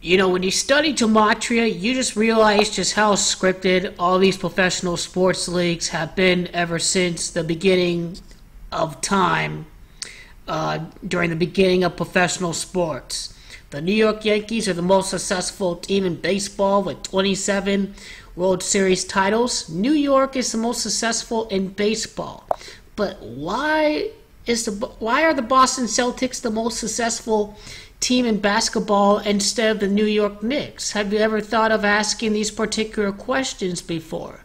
You know, when you study Gematria, you just realize just how scripted all these professional sports leagues have been ever since the beginning of time, during the beginning of professional sports. The New York Yankees are the most successful team in baseball with 27 World Series titles. New York is the most successful in baseball. But why are the Boston Celtics the most successful team in basketball instead of the New York Knicks? Have you ever thought of asking these particular questions before?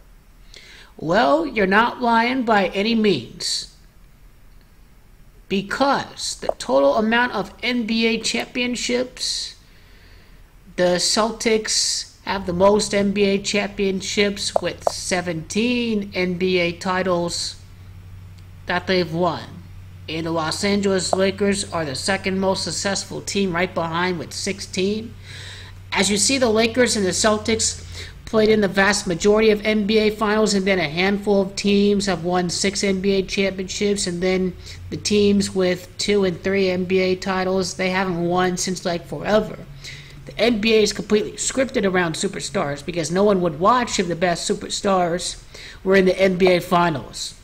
Well, you're not lying by any means. Because the total amount of NBA championships, the Celtics have the most NBA championships with 17 NBA titles that they've won. And the Los Angeles Lakers are the second most successful team right behind with 16. As you see, the Lakers and the Celtics played in the vast majority of NBA finals, and then a handful of teams have won 6 NBA championships, and then the teams with 2 and 3 NBA titles, they haven't won since like forever. The NBA is completely scripted around superstars because no one would watch if the best superstars were in the NBA finals.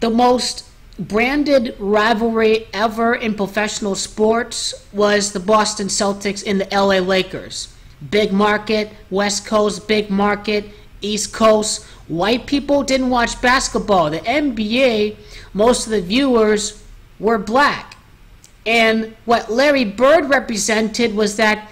The most branded rivalry ever in professional sports was the Boston Celtics and the LA Lakers. Big market, West Coast, big market, East Coast. White people didn't watch basketball. The NBA, most of the viewers were black. And what Larry Bird represented was that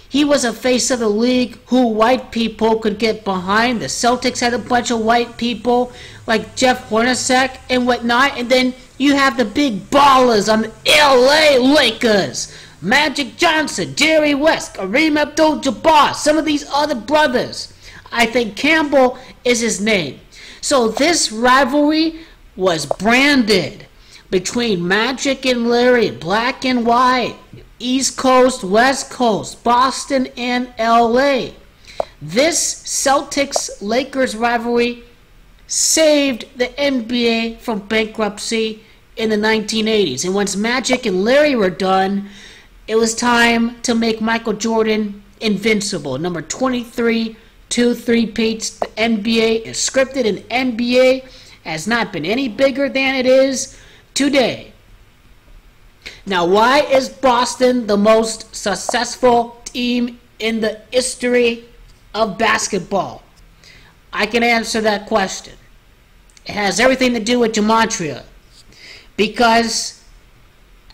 he was a face of the league who white people could get behind. The Celtics had a bunch of white people like Jeff Hornacek and whatnot. And then you have the big ballers on the LA Lakers. Magic Johnson, Jerry West, Kareem Abdul-Jabbar, some of these other brothers. I think Campbell is his name. So this rivalry was branded between Magic and Larry, black and white, East Coast, West Coast, Boston and LA. This Celtics-Lakers rivalry saved the NBA from bankruptcy in the 1980s. And once Magic and Larry were done, it was time to make Michael Jordan invincible. Number 23, 2 3-peats. The NBA is scripted, and NBA has not been any bigger than it is today. Now, why is Boston the most successful team in the history of basketball? I can answer that question. It has everything to do with Gematria. Because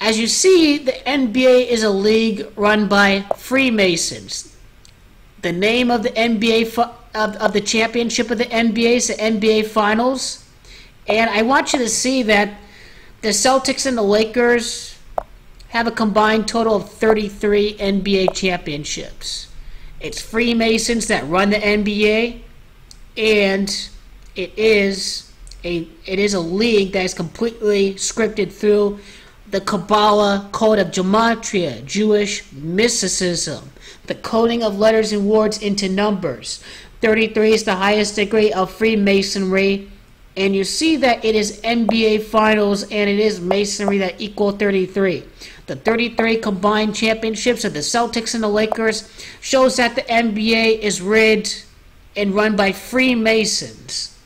as you see, the NBA is a league run by Freemasons. The name of the NBA of the championship of the NBA is the NBA Finals. And I want you to see that the Celtics and the Lakers have a combined total of 33 NBA championships. It's Freemasons that run the NBA, and it is a league that is completely scripted through the Kabbalah code of Gematria, Jewish mysticism, the coding of letters and words into numbers. 33 is the highest degree of Freemasonry, and you see that it is NBA Finals and it is Masonry that equal 33. The 33 combined championships of the Celtics and the Lakers shows that the NBA is rigged and run by Freemasons.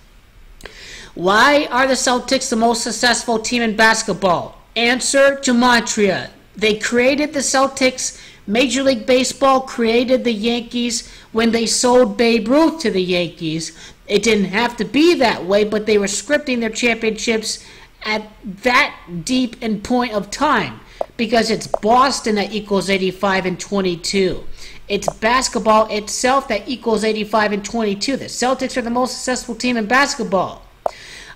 Why are the Celtics the most successful team in basketball? Answer, Gematria. They created the Celtics. Major League Baseball created the Yankees when they sold Babe Ruth to the Yankees. It didn't have to be that way, but they were scripting their championships at that deep and point of time because it's Boston that equals 85 and 22. It's basketball itself that equals 85 and 22. The Celtics are the most successful team in basketball.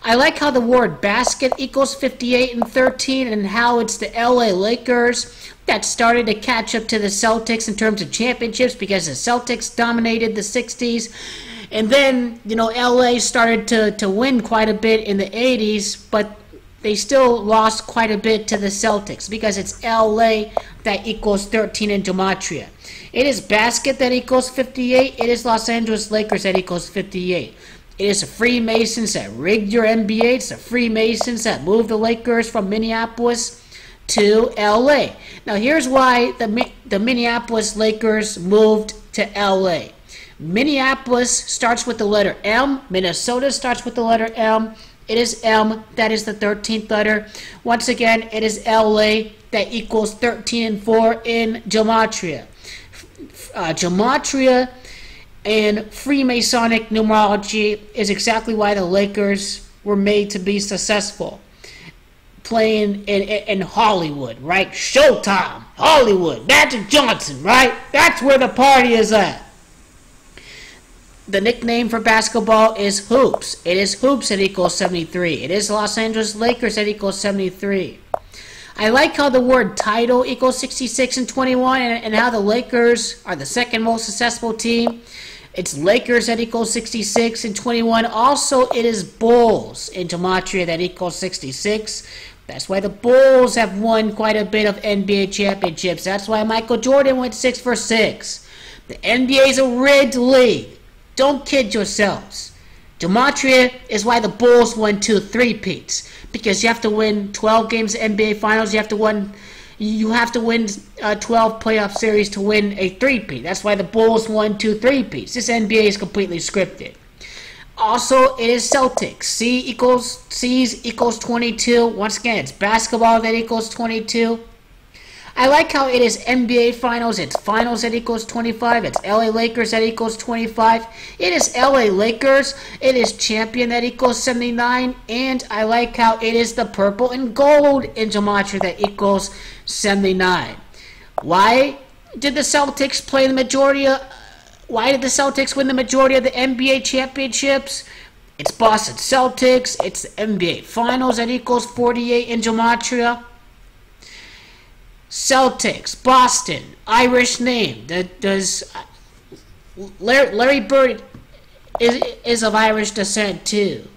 I like how the word basket equals 58 and 13 and how it's the LA Lakers that started to catch up to the Celtics in terms of championships because the Celtics dominated the 60s. And then, you know, LA started to win quite a bit in the 80s, but they still lost quite a bit to the Celtics because it's LA that equals 13 in Gematria. It is basket that equals 58. It is Los Angeles Lakers that equals 58. It is the Freemasons that rigged your NBA. It's the Freemasons that moved the Lakers from Minneapolis to LA. Now here's why the Minneapolis Lakers moved to LA. Minneapolis starts with the letter M. Minnesota starts with the letter M. It is M. That is the 13th letter. Once again, it is LA. That equals 13 and 4 in Gematria. Gematria and Freemasonic numerology is exactly why the Lakers were made to be successful. Playing in Hollywood, right? Showtime, Hollywood, Magic Johnson, right? That's where the party is at. The nickname for basketball is Hoops. It is Hoops that equals 73. It is Los Angeles Lakers that equals 73. I like how the word title equals 66 and 21 and how the Lakers are the second most successful team. It's Lakers that equals 66 and 21. Also, it is Bulls in Gematria that equals 66. That's why the Bulls have won quite a bit of NBA championships. That's why Michael Jordan went 6 for 6. The NBA is a rigged league. Don't kid yourselves. Gematria is why the Bulls won 2 3-peats. Because you have to win 12 games of NBA Finals. You have to win 12 playoff series to win a 3-peat. That's why the Bulls won 2 3-peats. This NBA is completely scripted. Also, it is Celtics. C's equals 22. Once again, it's basketball that equals 22. I like how it is NBA Finals. It's Finals that equals 25. It's LA Lakers that equals 25. It is LA Lakers. It is Champion that equals 79. And I like how it is the purple and gold in Gematria that equals 79. Why did the Celtics play the majority of... Why did the Celtics win the majority of the NBA championships? It's Boston Celtics. It's the NBA Finals that equals 48 in Gematria. Celtics, Boston, Irish name. Larry Bird is of Irish descent too.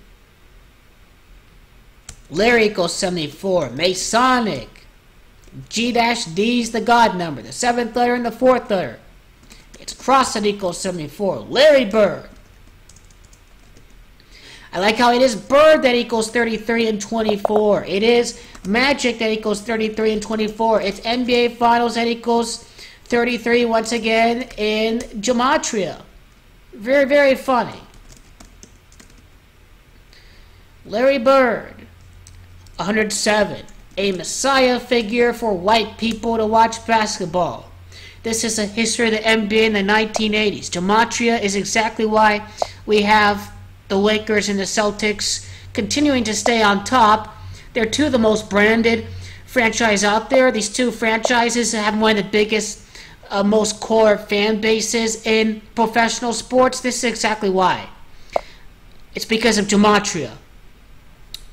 Larry equals 74. Masonic. G-D is the God number. The 7th letter and the 4th letter. It's cross that equals 74. Larry Bird. I like how it is Bird that equals 33 and 24. It is Magic that equals 33 and 24. It's NBA Finals that equals 33 once again in Gematria. Very, very funny. Larry Bird, 107. A messiah figure for white people to watch basketball. This is a history of the NBA in the 1980s. Gematria is exactly why we have the Lakers and the Celtics continuing to stay on top. They're two of the most branded franchises out there. These two franchises have one of the biggest, most core fan bases in professional sports. This is exactly why. It's because of Gematria.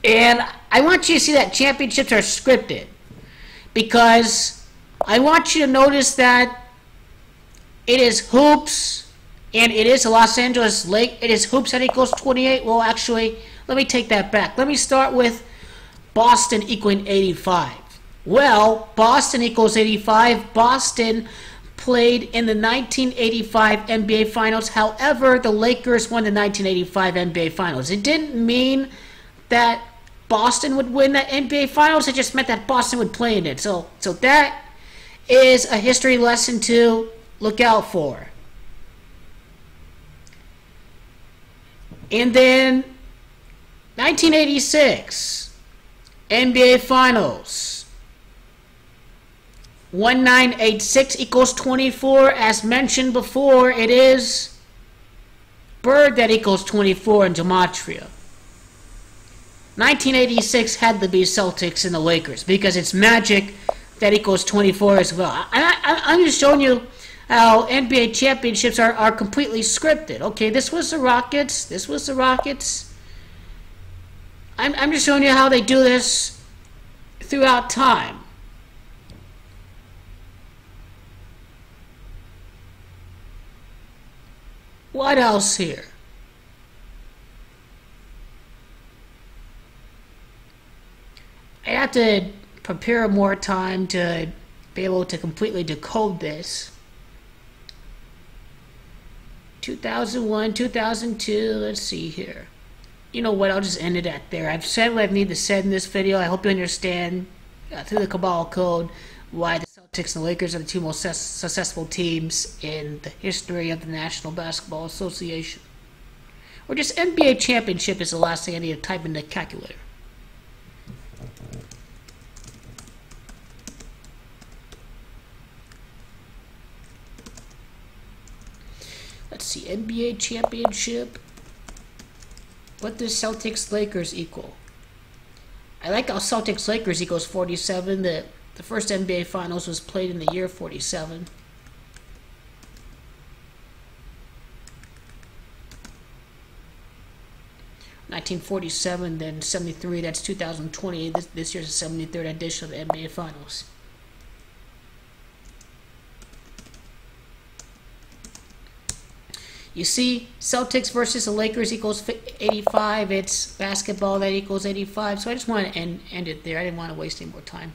And I want you to see that championships are scripted. Because I want you to notice that it is Hoops, and it is Los Angeles Lake. It is Hoops that equals 28. Well, actually, let me take that back. Let me start with Boston equaling 85. Well, Boston equals 85. Boston played in the 1985 NBA Finals. However, the Lakers won the 1985 NBA Finals. It didn't mean that Boston would win that NBA Finals. It just meant that Boston would play in it. So that is a history lesson to look out for. And then 1986 NBA Finals. 1986 equals 24. As mentioned before, it is Bird that equals 24 in Gematria. 1986 had to be Celtics and the Lakers because it's Magic that equals 24 as well. I'm just showing you how NBA championships are completely scripted. Okay, this was the Rockets. This was the Rockets. I'm just showing you how they do this throughout time. What else here? I have to prepare more time to be able to completely decode this. 2001, 2002, let's see here. You know what, I'll just end it at there. I've said what I need to say in this video. I hope you understand. through the Cabal Code why the Celtics and Lakers are the two most successful teams in the history of the National Basketball Association. Or just NBA championship is the last thing I need to type in the calculator. Let's see, NBA championship. What does Celtics-Lakers equal? I like how Celtics-Lakers equals 47. The first NBA Finals was played in the year 47. (1947), then 73. That's 2020. This year's the 73rd edition of the NBA Finals. You see, Celtics versus the Lakers equals 85. It's basketball that equals 85. So I just want to end it there. I didn't want to waste any more time.